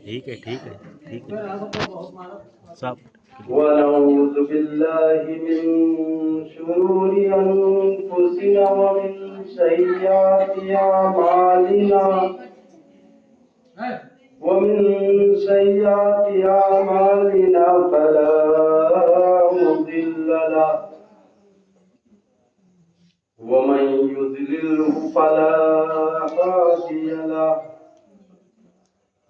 ठीक है ठीक है ठीक है सब वनऊज़ु बिल्लाहि मिन शुरूरि अनफुसिना व मिन सय्यिआति अमालिना फला मुदिल्ल लहु व मन युद्लिल्हु फला हादिय लहु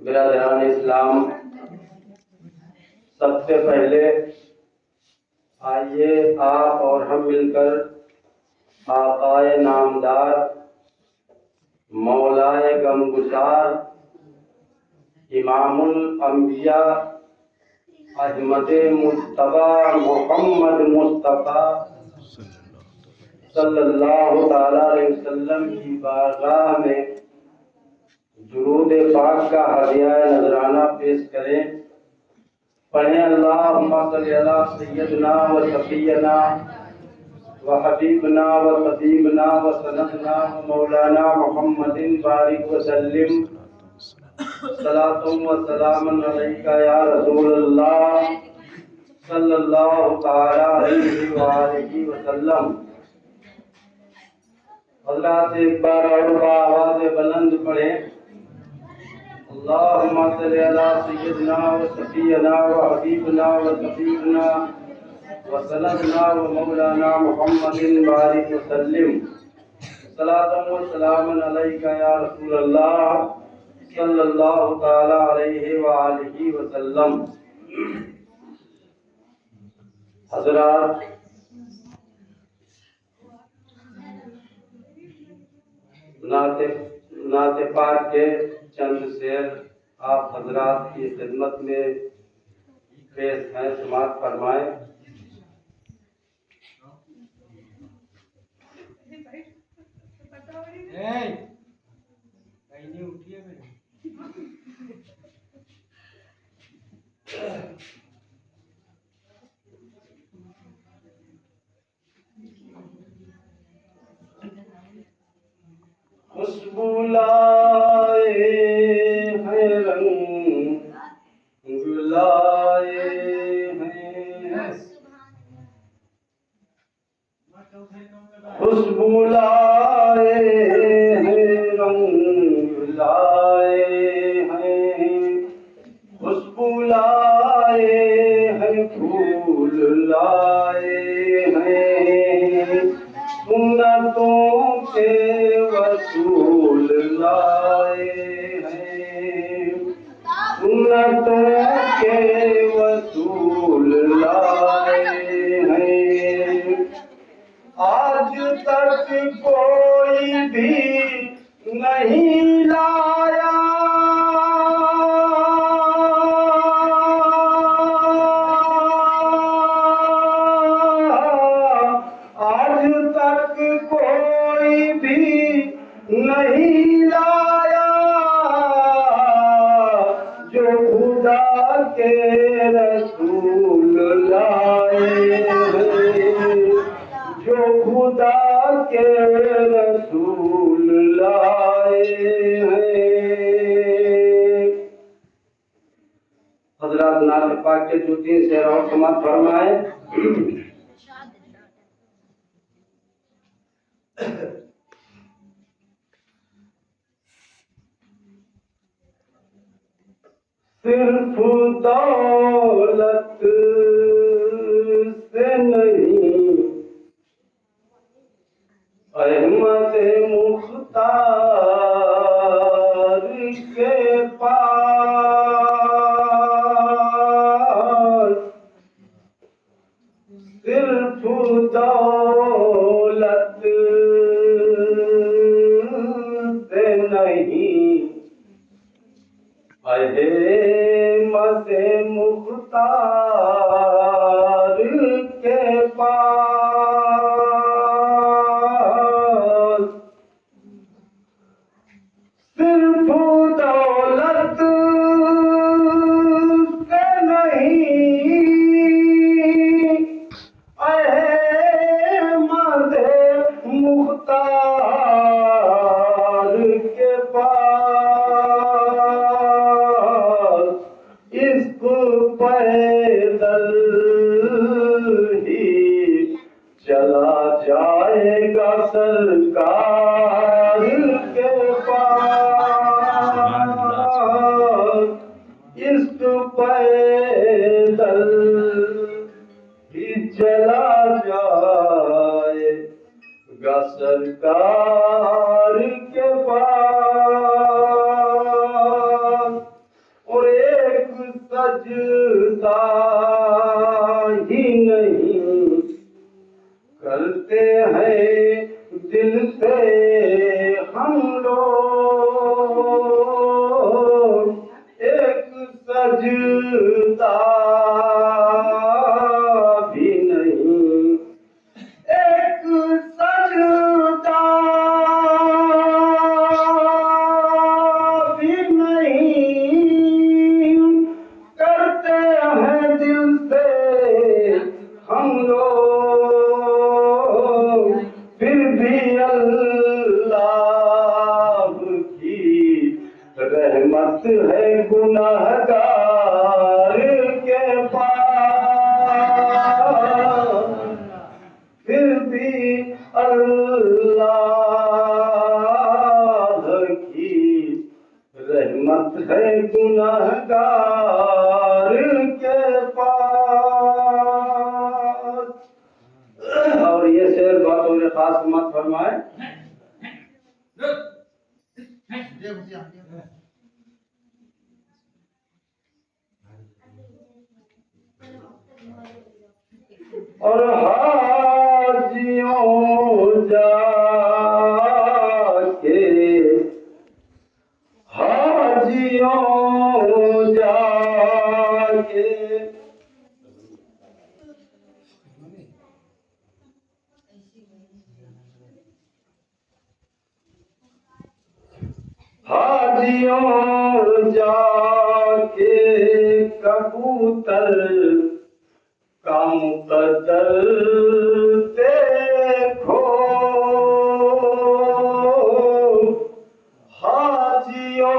बिरादरान इस्लाम, सबसे पहले आइए आप और हम मिलकर आकाए नामदार मौलाए गमगुसार इमामुल अंबिया अहमद मुस्तफा मोहम्मद मुस्तफा सल्लल्लाहु ताला अलैहि वसल्लम की बारगाह में दुरूद पाक का हदिया नजराना पेश करें। पढ़ें अल्लाहुम्मा सल्ली अला सय्यदना व सफीना व हबीबना व तबीबना व सनदना व मौलाना मुहम्मदिन बारिक व सल्लिम सलातुम व सलामुन अलैका या रसूलल्लाह सल्लल्लाहु ताला अलैहि व आलिहि व सल्लम। हज़रात एक बार और आवाज़ बुलंद पढ़ें अल्लाहुम्मा सल्ली अला सय्यदना व सफीना व हबीबना व तबीबना व सनदना व मौलाना मुहम्मदिन बारिक व सल्लिम सलातुम व सलामुन अलैका या रसूलल्लाह सल्लल्लाहु ताला अलैहि व आलिहि व सल्लम। हज़रात, नाते पाक के चंद शेर आप हजरात की खिदमत में पेश हैं, समाअत फरमाएं। खुशबू लाए हैं रंग लाए हैं, खुशबू लाए हैं रंग लाए हैं, खुशबू लाए हैं फूल लाए हैं, सुन्नतों के वसूल लाए हैं, सुन्नतों के वसूल लाए हैं। आज तक कोई भी नहीं लाया, आज तक कोई भी नहीं लाया, जो खुदा के रसूल लाए हैं, जो खुदा के रसूल लाए हैं। हज़रात नात पाक के जो तीन शेर और समाअत फरमाए। सिर्फ दौलत से नहीं अहमद मुख्तार नहीं, अहे मसे मुख्तार के पास सिर्फ दौलत से नहीं, अहे मसे मुख्तार के पास इश्क पैदल ही चला जाएगा सरकार के पास, इश्क पैदल ही चला जाएगा सरकार के पास। और एक सजदा ही नहीं करते हैं दिल से हम लोग, एक सजदा भी नहीं, एक सजदा भी नहीं करते हैं दिल से हम लोग, फिर भी अल्लाह की रहमत है गुनाहगार के पास, फिर भी अल्लाह की रहमत है गुनाहगार के पास। और ये शेर बात और खास मत फरमाए। और हाजियों जाके, हाजियों जाके हाजियों जाके कबूतर का मुकद्दर देखो, हाजियों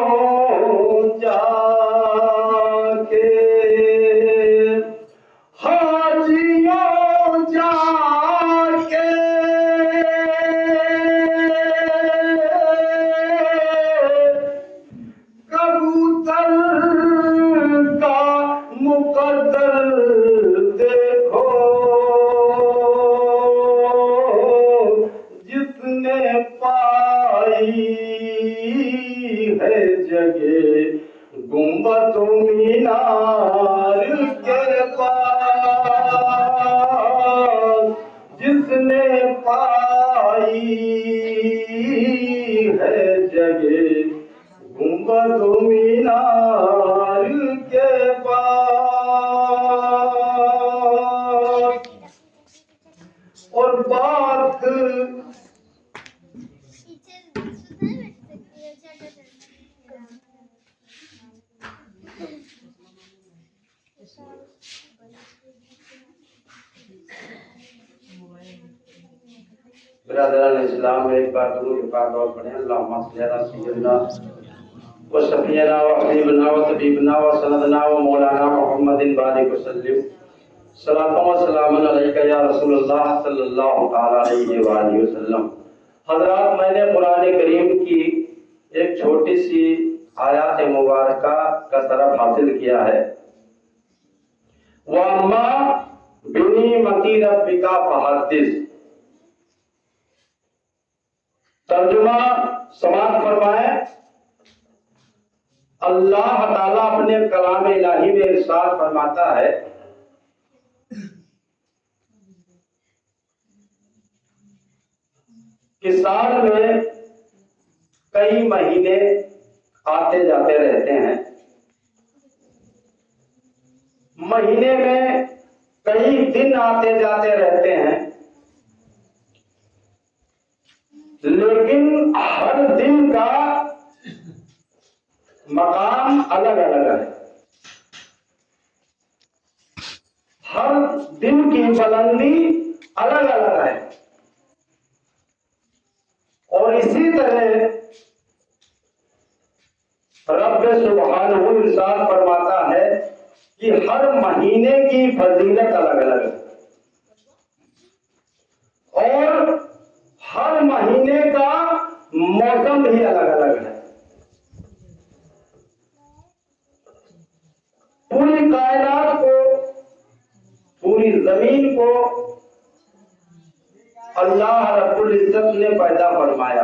जाके, हाजियों जाके कबूतर का मुकद्दर देखो, जिसने पाई है जगह गुंबद मीनार के पास, जिसने पाई है जगह गुंबद मीनार के पास। और बात बिरादरान इस्लाम में एक बार दुरूद के पाक और पढ़ें। अल्लाहुम्मा सल्ली अला सय्यिदना व शफीना व हबीबना व तबीबना व सनदना व मौलाना मुहम्मदिन बारिक वसल्लिम सलातु व सलामुन अलैका या रसूलुल्लाह सल्लल्लाहु तआला अलैहि व आलिहि वसल्लम। हज़रात, मैंने कुरान करीम की एक छोटी सी आयत मुबारका का तरफ हासिल किया है। व अम्मा बिनिमति रब्बिका फहद्दिस। तर्जुमा समाप्त फरमाए। अल्लाह ताला अपने कलाम इलाही में इरशाद फरमाता है कि साल में कई महीने आते जाते रहते हैं, महीने में कई दिन आते जाते रहते हैं, लेकिन हर दिन का मकाम अलग अलग है। हर दिन की बुलंदी अलग अलग है। और इसी तरह रब सुब्हानहू इरशाद फरमाता है कि हर महीने की फजीलत अलग अलग है और हर महीने का मौसम भी अलग अलग है। पूरी कायनात को, पूरी जमीन को अल्लाह रब्बुल इज्जत ने पैदा फरमाया,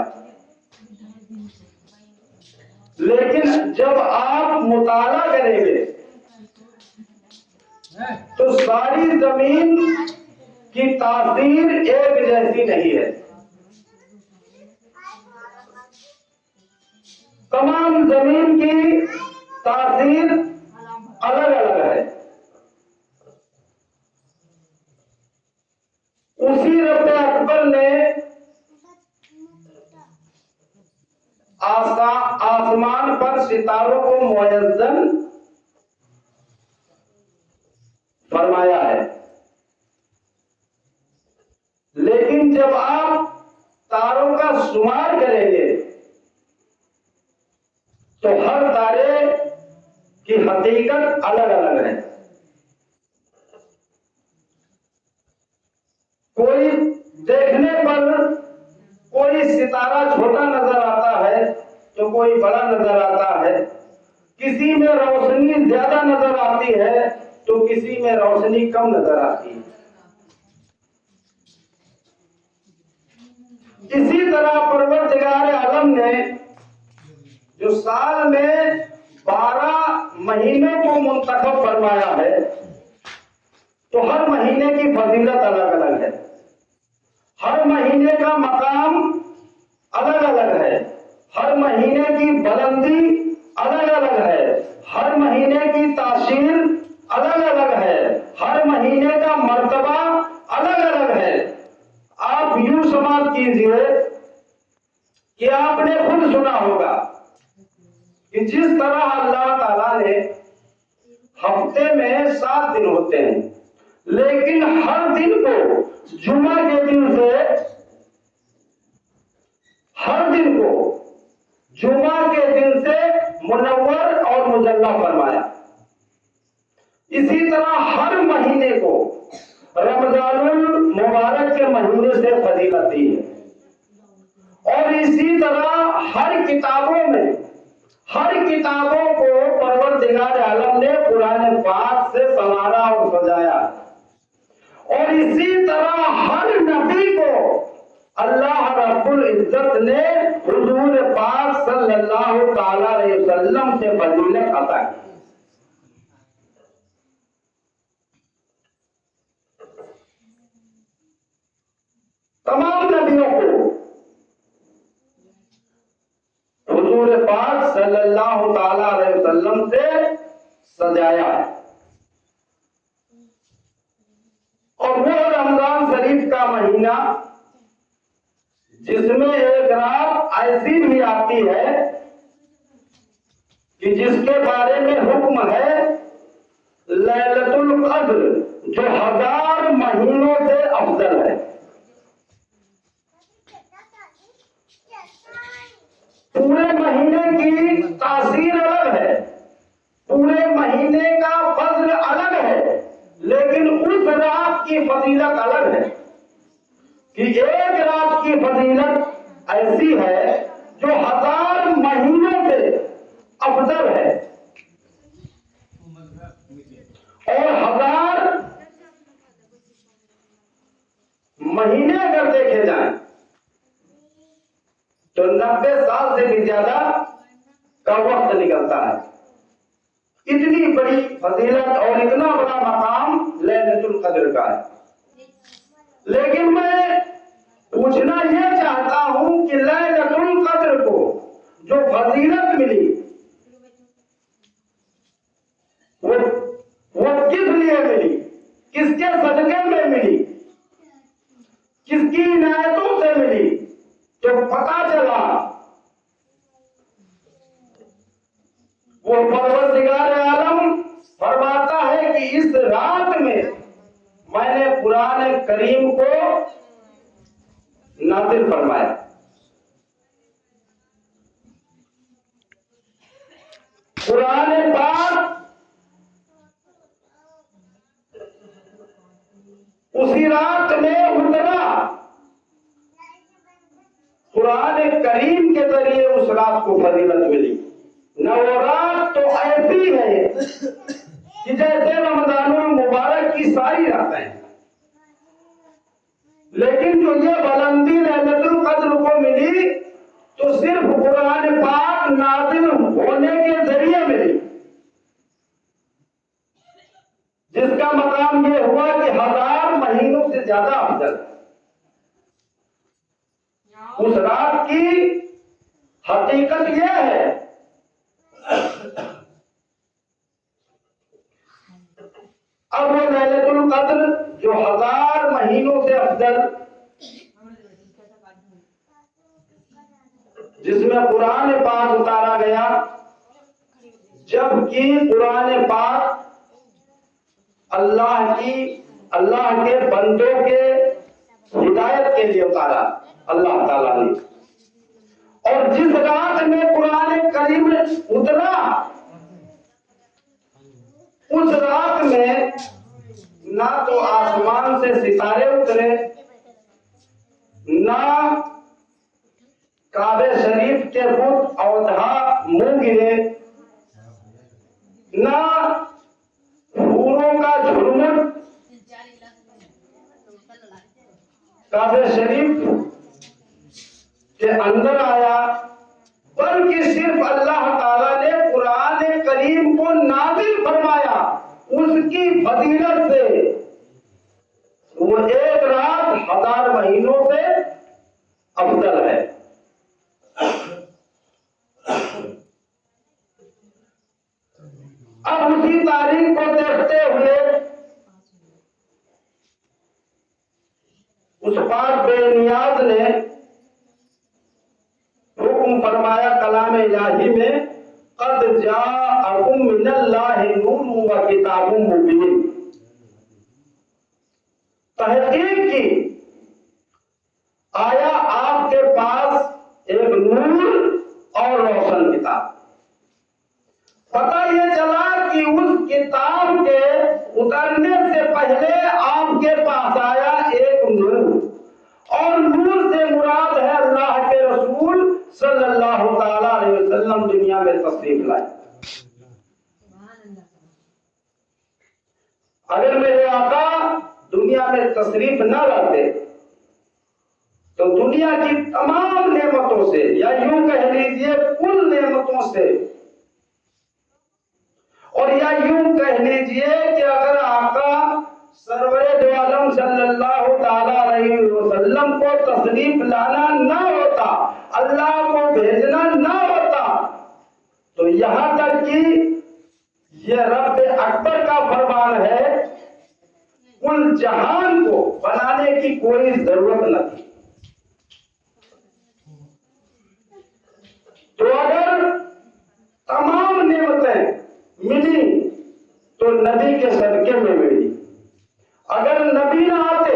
लेकिन जब आप मुताला करेंगे तो सारी जमीन की तासीर एक जैसी नहीं है। तमाम जमीन की तासीर अलग अलग है। उसी रब्बे अकबर ने आसमान पर सितारों को मुअज्जम फरमाया है, लेकिन जब आप तारों का शुमार करेंगे तो हर तारे की हकीकत अलग अलग है। कोई देखने पर कोई सितारा छोटा नजर आता है तो कोई बड़ा नजर आता है, किसी में रोशनी ज्यादा नजर आती है तो किसी में रोशनी कम नजर आती है। इसी तरह परवरदिगार आलम ने जो साल में 12 महीनों को मुंतखब फरमाया है, तो हर महीने की फजीलत अलग अलग है, हर महीने का मकाम अलग अलग है, हर महीने की बुलंदी अलग अलग है, हर महीने की तासीर अलग अलग है, हर महीने का मर्तबा अलग अलग है। आप यूं समाप्त कीजिए कि आपने खुद सुना होगा कि जिस तरह अल्लाह ताला ने हफ्ते में 7 दिन होते हैं, लेकिन हर दिन को जुमा के दिन से, हर दिन को जुमा के दिन से मुनव्वर और मुजल्ला फरमाया। इसी तरह हर महीने को रमजानुल मुबारक के महीने से फजीलत दी है। और इसी तरह हर किताबों को परवरदिगार आलम ने कुरान पाक से संवारा और सजाया। और इसी तरह हर नबी को अल्लाह रब्बुल इज्जत ने हुजूर पाक सल्लल्लाहु ताला अलैहि वसल्लम से फजीलत अता की। तमाम नबियों को हुजूर पाक सल्लल्लाहु ताला अलैहि वसल्लम से सजाया। और वो रमजान शरीफ का महीना जिसमें एक रात ऐसी भी आती है कि जिसके बारे में हुक्म है लैलतुल क़द्र, जो 1000 महीनों से अफजल है। पूरे महीने की तासीर अलग है, पूरे महीने का फज्ल अलग है, लेकिन उस रात की फजीलत अलग है कि एक रात की फजीलत ऐसी है जो 1000 महीनों से अफजल है। और 1000 महीने अगर देखे जाएं तो 90 साल से भी ज्यादा का वक्त निकलता है। इतनी बड़ी फजीलत और इतना बड़ा मकाम लैलतुल क़द्र का है। लेकिन मैं पूछना यह चाहता हूं कि लैलतुल क़द्र को जो फजीलत मिली वो किस लिए मिली, किसके सदके में मिली, किसकी इनायतों से मिली, तो पता चला वो परवरदिगार आलम फरमाता है कि इस रात में मैंने कुरान करीम को नाज़िल फरमाया। कुरान पाक उसी रात में उतरा, कुरान करीम के जरिए उस रात को फजीलत मिली। न वो रात तो ऐसी है कि जैसे रमजानुल मुबारक की सारी रातें, लेकिन जो ये बुलंदी लैलतुल कद्र को मिली तो सिर्फ कुरान पाक नाज़िल होने के जरिए मिली, जिसका मकाम ये हुआ कि 1000 महीनों से ज्यादा अफजल। उस रात की हकीकत यह है अब वो लैलतुल कद्र जो 1000 महीनों से अफजल, जिसमें कुरान पाक उतारा गया, जबकि कुरान पाक अल्लाह के बंदों के हिदायत के लिए उतारा अल्लाह ताला ने। और जिस रात में कुरान करीम उतरा उस रात में ना तो आसमान से सितारे उतरे, ना काबे शरीफ के बुत औधा मुंह गिरे, ना हूरों का झुरमुट काबे शरीफ के अंदर आया, बल्कि सिर्फ अल्लाह ताला ने कुरान करीम को नाज़िल फरमाया। उसकी फजीलत से वो एक रात 1000 महीनों से अफजल है। अब उसी तारीख को देखते हुए उस पाक बेनियाज ने हुक्म फरमाया कलाम इलाही में, क़द जाअकुम मिनल्लाहि नूरुन व किताबुम मुबीन। तहकीक की आया आपके पास एक नूर और रोशन किताब। पता ये चला कि उस किताब के उतरने से पहले आपके पास आया एक नूर, और नूर से मुराद है अल्लाह के रसूल सल्लल्लाहु ताला अलैहि वसल्लम दुनिया में तशरीफ लाए। अगर मेरे आका दुनिया में तशरीफ न लाते तो दुनिया की तमाम नेमतों से, या यूं कह लीजिए कुल नेमतों से, और या यूं कह लीजिए कि अगर आका सरवरे दो आलम सल्लल्लाहु ताला अलैहि वसल्लम को तशरीफ लाना ना होता, अल्लाह को भेजना ना होता, तो यहां तक कि यह रब अकबर का फरमान है, कुल जहान को बनाने की कोई जरूरत न थी। तो अगर तमाम नेमतें मिली तो नबी के सदके में मिली। अगर नबी ना आते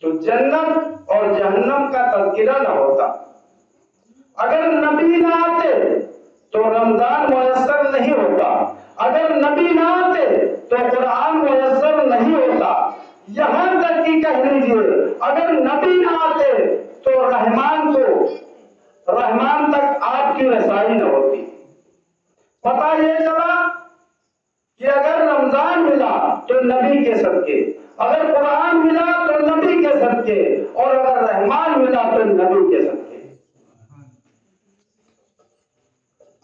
तो जन्नत और जहन्नम का तज़किरा न होता। अगर नबी ना आते तो रमजान मुयस्सर नहीं होता। अगर नबी ना आते तो कुरान मुयस्सर नहीं होता। यहां तक कि कह लीजिए अगर नबी ना आते तो रहमान तक आपकी रसाई न होती। पता ये चला कि अगर रमजान मिला तो नबी के सदके, अगर कुरान मिला तो नबी के सदके, और अगर रहमान मिला तो नबी के सदके।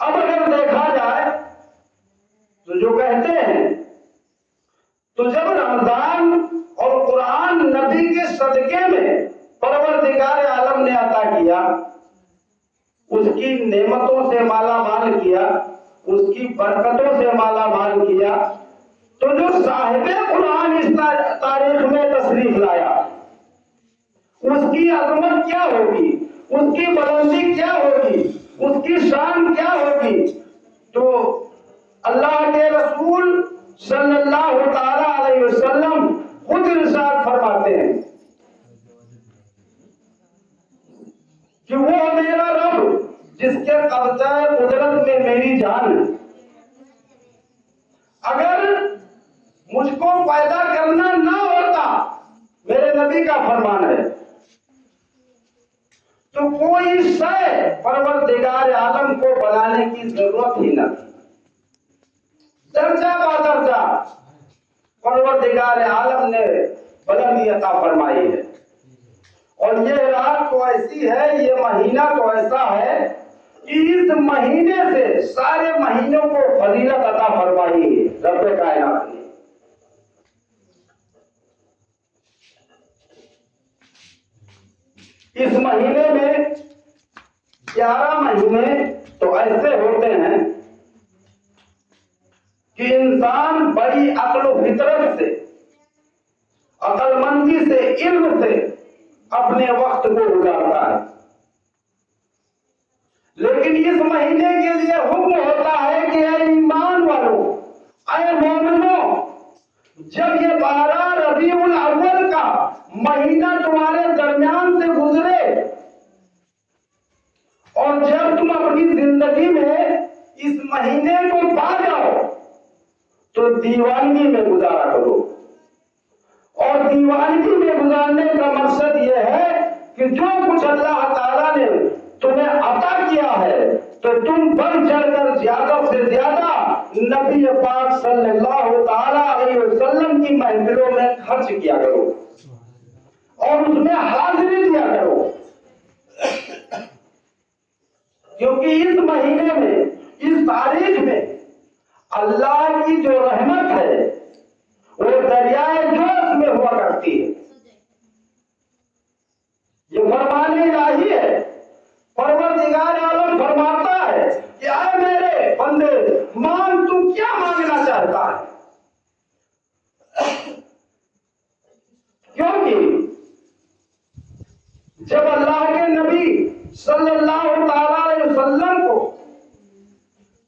अब अगर देखा जाए तो जो कहते हैं, तो जब रमजान और कुरान नबी के सदके में परवरदिगार आलम ने अता उसकी नेमतों से माला माल किया, उसकी बरकतों से माला माल किया, तो जो साहिबे कुरान इस तारीख में तशरीफ लाया उसकी अजमत क्या होगी, उसकी बुलंदी क्या होगी, उसकी शान क्या होगी। तो अल्लाह के रसूल सल्लल्लाहु ताला अलैहि वसल्लम खुद इरशाद फरमाते हैं कि वो मेरा रब जिसके कब्जा कुदरत में मेरी जान, अगर मुझको पैदा करना ना होता, मेरे नबी का फरमान है, तो कोई शय परवरदिगार आलम को बनाने की जरूरत ही न थी। दर्जा बा दर्जा परवरदिगार आलम ने बुलंदी अता फरमाई है। और ये रात तो ऐसी है, ये महीना तो ऐसा है कि इस महीने से सारे महीनों को फजीलत अता फरमाई है रब्बे कायनात ने। इस महीने में 11 महीने तो ऐसे होते हैं कि इंसान बड़ी अक्ल फितरत से, अक्लमंदी से, इल्म से अपने वक्त को गुजारता है। लेकिन इस महीने के लिए हुक्म होता है कि ऐ ईमान वालों, ऐ मोमिनों, जब ये 12 रबीउल अव्वल का महीना तुम्हारे दरमियान से गुजरे और जब तुम अपनी जिंदगी में इस महीने को पा जाओ तो दीवानगी में गुजारा करो। और दीवानगी में गुजारने का मकसद यह है कि जो कुछ अल्लाह ताला ने तुम्हें अता किया है तो तुम बढ़ चढ़कर ज्यादा से ज्यादा नबी पाक सल्लल्लाहु ताला अलैहि वसल्लम की महफिलों में खर्च किया करो और उसमें हाजिरी दिया करो। क्योंकि इस महीने में, इस तारीख में अल्लाह की जो रहमत है वो दरियाए जोश में हुआ करती है। ये फरमाने इलाही है। परवरदिगार आलम फरमाता है कि आए मेरे बंदे, मांग, तू क्या मांगना चाहता है। क्योंकि जब अल्लाह के नबी सल्लल्लाहु ताला अलैहि वसल्लम को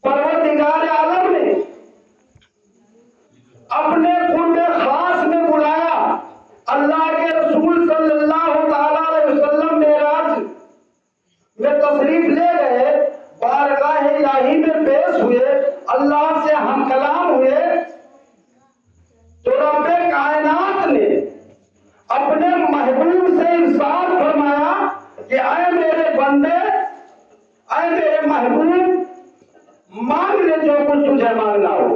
परवरदिगार आलम ने अपने कुर्बे खास में बुलाया, अल्लाह के रसूल सल्लल्लाहु ताला अलैहि वसल्लम मेराज में तशरीफ ले गए, बारगाह इलाही में पेश हुए, अल्लाह से हम कलाम हुए, तो रब्बे कायनात ने अपने महबूब से इरशाद फरमाया कि आए मेरे बंदे, आए मेरे महबूब, मांग ले जो कुछ तुझे मांगना हो।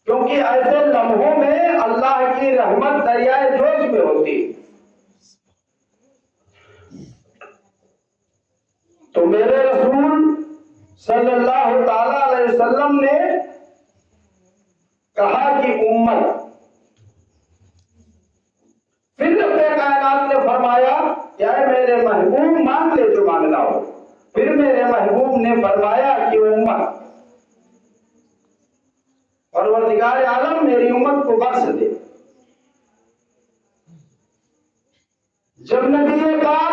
क्योंकि ऐसे लम्हों में अल्लाह की रहमत दरियाए जोश में होती। तो मेरे रसूल सल्लल्लाहु ताला अलैहि वसल्लम ने कहा कि उम्मत, फिर रब्बे कायनात ने फरमाया क्या है मेरे महबूब, मांग ले जो मांगना हो। फिर मेरे महबूब ने फरमाया कि उम्मत, परवरदिगार आलम मेरी उम्मत को बख्श दे। जब नबी पाक